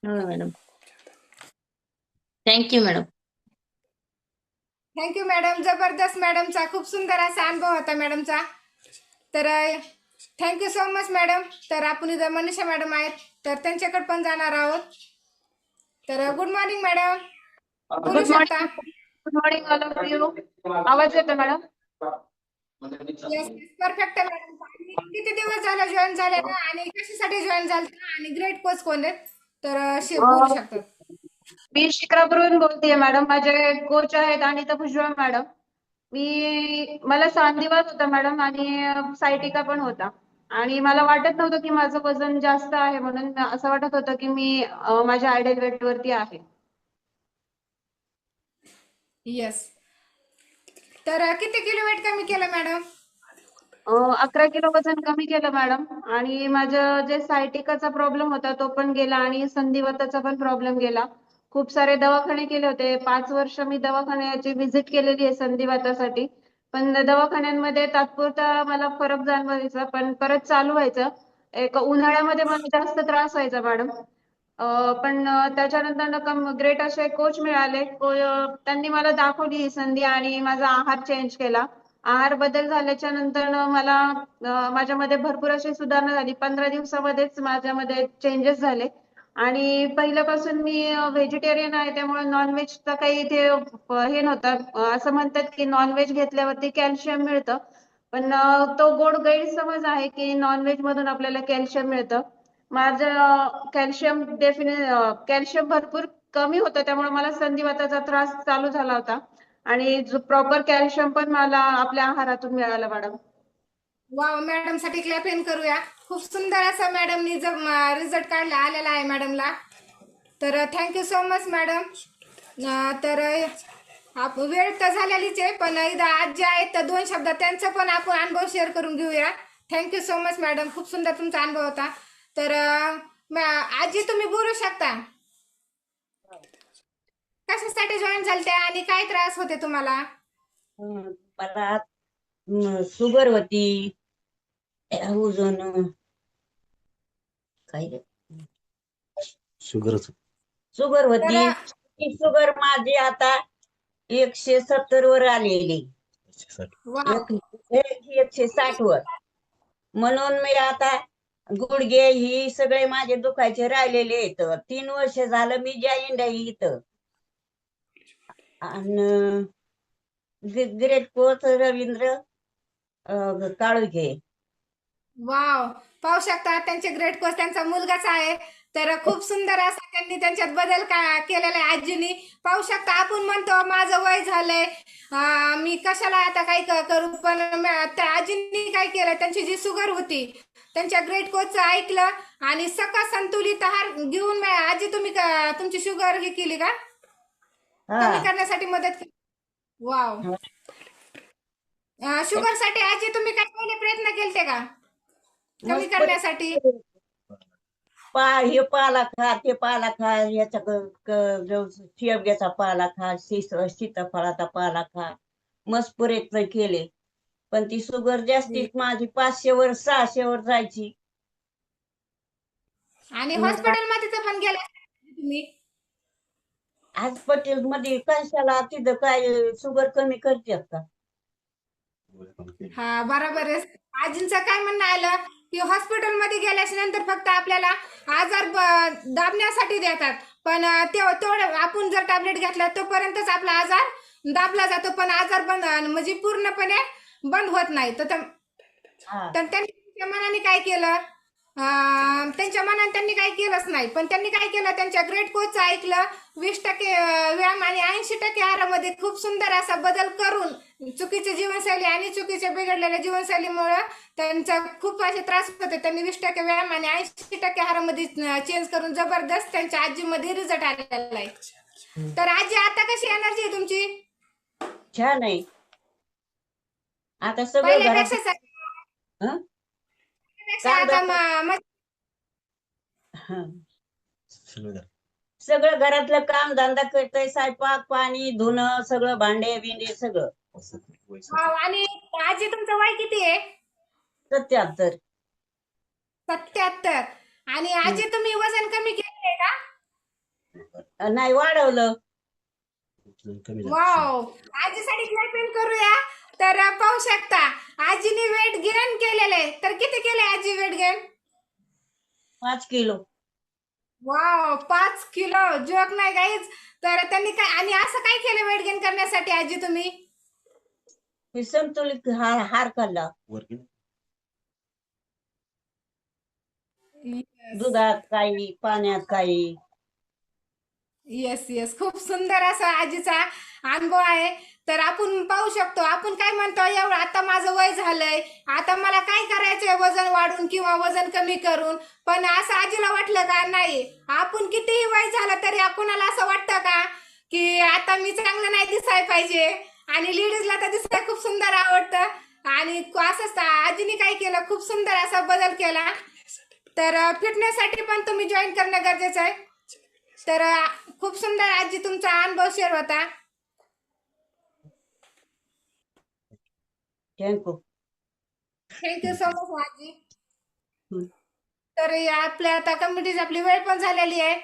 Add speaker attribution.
Speaker 1: हो madam. Thank you madam.
Speaker 2: Thank you madam. जबरदस्त मॅडमचा खूप सुंदर असा अनुभव होता मॅडमचा. तर थँक्यू सो मच मॅडम. तर आपण इथं मनीषा मॅडम आहेत, तर त्यांच्याकडे पण जाणार आहोत. तर गुड मॉर्निंग मॅडम, बोलू
Speaker 3: गुड
Speaker 2: शकता.
Speaker 3: Morning. Good morning all of you. आवाज येतो मॅडम?
Speaker 2: येस येस, परफेक्ट आहे मॅडम. किती दिवस झाला जॉईन झालेला आणि कशासाठी जॉईन झालं आणि ग्रेट कोच कोण आहेत, तर बोलू शकतात.
Speaker 3: मी शिक्रापूरहून बोलतेय मॅडम. माझे कोच आहेत अनिता भुजबळ मॅडम. मला सांधिवात होता मॅडम आणि सायटिका पण होता. आणि मला वाटत नव्हतं की माझं वजन जास्त आहे, म्हणून असं वाटत होतं की मी माझ्या आयडियल वेट वरती आहे.
Speaker 2: येस. तर किती किलो वेट कमी केलं मॅडम?
Speaker 3: 11 किलो वजन कमी केलं मॅडम. आणि माझं जे सायटिकाचा प्रॉब्लेम होता तो पण गेला आणि संधिवाताचा पण प्रॉब्लेम गेला. खूप सारे दवाखाने केले होते. 5 वर्ष मी दवाखान्याची व्हिजिट केलेली आहे संधिवातासाठी. पण दवाखान्यांमध्ये तात्पुरता मला फरक जाणवायचा, पण परत चालू व्हायचं. एक उन्हाळ्यामध्ये मला जास्त त्रास व्हायचा मॅडम. पण त्याच्यानंतर ग्रेट असे कोच मिळाले. त्यांनी मला दाखवली ही संधी आणि माझा आहार चेंज केला. आहार बदल झाल्याच्या नंतर मला माझ्यामध्ये भरपूर अशी सुधारणा झाली. 15 दिवसामध्येच माझ्यामध्ये चेंजेस झाले. आणि पहिल्यापासून मी व्हेजिटेरियन आहे, त्यामुळे नॉनव्हेजचा काही इथे हे नव्हतं. असं म्हणतात की नॉनव्हेज घेतल्यावरती कॅल्शियम मिळतं, पण तो गोड गैरसमज आहे की नॉनव्हेज मधून आपल्याला कॅल्शियम मिळतं. माझं कॅल्शियम भरपूर कमी होतं, त्यामुळे मला संधिवाताचा त्रास चालू झाला होता. आणि जो प्रॉपर कॅल्शियम पण मला आपल्या आहारातून मिळालं मॅडम.
Speaker 2: वाव, मॅडम साठी क्लॅपिंग करूया. खूप सुंदर असा मॅडमनी रिझल्ट काढला आलेला आहे मॅडमला. तर थँक्यू सो मच मॅडम. तर वेळ तर झालेलीच आहे, पण इथं आज जे आहेत तर 2 शब्द त्यांचा पण आपण अनुभव शेअर करून घेऊया. थँक्यू सो मच मॅडम, खूप सुंदर तुमचा अनुभव होता. तर आजी तुम्ही बोलू शकता, कशासाठी जॉईन झालते आणि काय त्रास होते तुम्हाला?
Speaker 4: मला शुगर होती. अजून काय रे? शुगर
Speaker 2: तर
Speaker 4: होती. ती शुगर माझी आता 170 वर आलेली.
Speaker 2: वाव.
Speaker 4: 160 वर. म्हणून मी आता गुडघे ही सगळे माझे दुखायचे राहिलेले आहेत. 3 वर्ष झालं मी जॉईन आहे इथं. आणि ग्रेट कोच रवींद्र काळुखे.
Speaker 2: वाव, पाहू शकता त्यांचे ग्रेट कोच त्यांचा मुलगाच आहे. तर खूप सुंदर असा त्यांनी त्यांच्यात बदल केलेला आहे आजीनी. पाहू शकता, आपण म्हणतो माझं वय झालंय, मी कशाला आता काही करू, पण त्या आजींनी काय केलं, त्यांची जी शुगर होती त्यांच्या ग्रेट कोचचं ऐकलं आणि सका संतुलित आहार घेऊन आजी तुम्ही तुमची शुगर ही केली का, कमी
Speaker 4: हा.
Speaker 2: करण्यासाठी मदत केली? वाव. शुगर साठी आजी तुम्ही काय पहिले प्रयत्न केलते का कमी
Speaker 4: मस्त
Speaker 2: करण्यासाठी?
Speaker 4: हे पाला खा, ते पाला खा, याचा शेवग्याचा पाला खा, सीताफळाचा पाला खा. मस्त प्रयत्न केले, पण ती शुगर जास्तीच माझी 500 वर 600 वर जायची.
Speaker 2: आणि
Speaker 4: मग
Speaker 2: हॉस्पिटलमध्ये तर पण गेला तुम्ही?
Speaker 4: हॉस्पिटल मध्ये कशाला, तिथं काय शुगर कमी करतात का?
Speaker 2: हा, बरोबर आहे. आजींचं काय म्हणणं आलं की हॉस्पिटलमध्ये गेल्याच्या नंतर फक्त आपल्याला आजार दाबण्यासाठी देतात, पण तेवढं आपण जर टॅबलेट घेतला तोपर्यंतच आपला आजार दाबला जातो, पण आजार बंद म्हणजे पूर्णपणे बंद होत नाही. तर
Speaker 4: हा.
Speaker 2: त्यांनी त्यांच्या मनाने काय केलं, त्यांच्या मनाने त्यांनी काय केलंच नाही, पण त्यांनी काय केलं, त्यांच्या ग्रेट कोचचं ऐकलं. 20% व्यायाम आणि 80% आहारामध्ये खूप सुंदर असा बदल करून चुकीची जीवनशैली आणि चुकीच्या बिघडलेल्या जीवनशैलीमुळे त्यांचा खूप असे त्रास होते. त्यांनी 20% व्यायाम आणि 80% आहारामध्ये चेंज करून जबरदस्त त्यांच्या आजीमध्ये रिझल्ट आलेला आहे. तर आजी आता कशी एनर्जी आहे तुमची?
Speaker 4: छान आहे. आता सगळं घरात
Speaker 2: पहिल्यापेक्षा
Speaker 4: हं?
Speaker 2: पहिल्यापेक्षा
Speaker 4: काम
Speaker 2: आता
Speaker 4: धंदा सगळं घरातलं काम धंदा करतय, स्वयंपाक पाणी धुणं सगळं, भांडे बिंडे सगळं.
Speaker 2: वाव. आणि आजी तुमचं वय किती आहे?
Speaker 4: 77.
Speaker 2: 77. आणि आजी तुम्ही वजन कमी केलंय का?
Speaker 4: नाही वाढवलं.
Speaker 2: वाव, आजीसाठी क्लॅपिंग करूया. तर पाहू शकता आजीने वेट गेन केलेलं आहे. तर किती केले आजी weight gain?
Speaker 4: 5 kilo.
Speaker 2: Wow, 5 kilo. Joke नाही गाईज. तर त्यांनी काय आणि असं काय केलं वेट गेन करण्यासाठी आजी तुम्ही?
Speaker 4: हे संतुलित हार खाल्ला. दुधात काही, पाण्यात काही.
Speaker 2: येस येस, खूप सुंदर असा आजीचा अनुभव आहे. तर आपण पाहू शकतो, आपण काय म्हणतो, एवढं आता माझं वय झालंय, आता मला काय करायचंय वजन वाढून किंवा वजन कमी करून. पण असं आजीला वाटलं का नाही, आपण कितीही वय झालं तरी आपणाला असं वाटतं का की आता मी चांगलं नाही दिसाय पाहिजे. आणि लेडीजला तर दिसायला खूप सुंदर आवडतं. आणि असंच आजीने काय केलं, खूप सुंदर असा बदल केला. तर फिटनेससाठी पण तुम्ही जॉईन करणं गरजेचं आहे. तर खूप सुंदर आजी तुमचा अनुभव शेअर होता.
Speaker 4: थँक्यू.
Speaker 2: थँक्यू सो मच आजी. तर आपल्या आता कम्युनिटीची आपली वेळ पण झालेली आहे.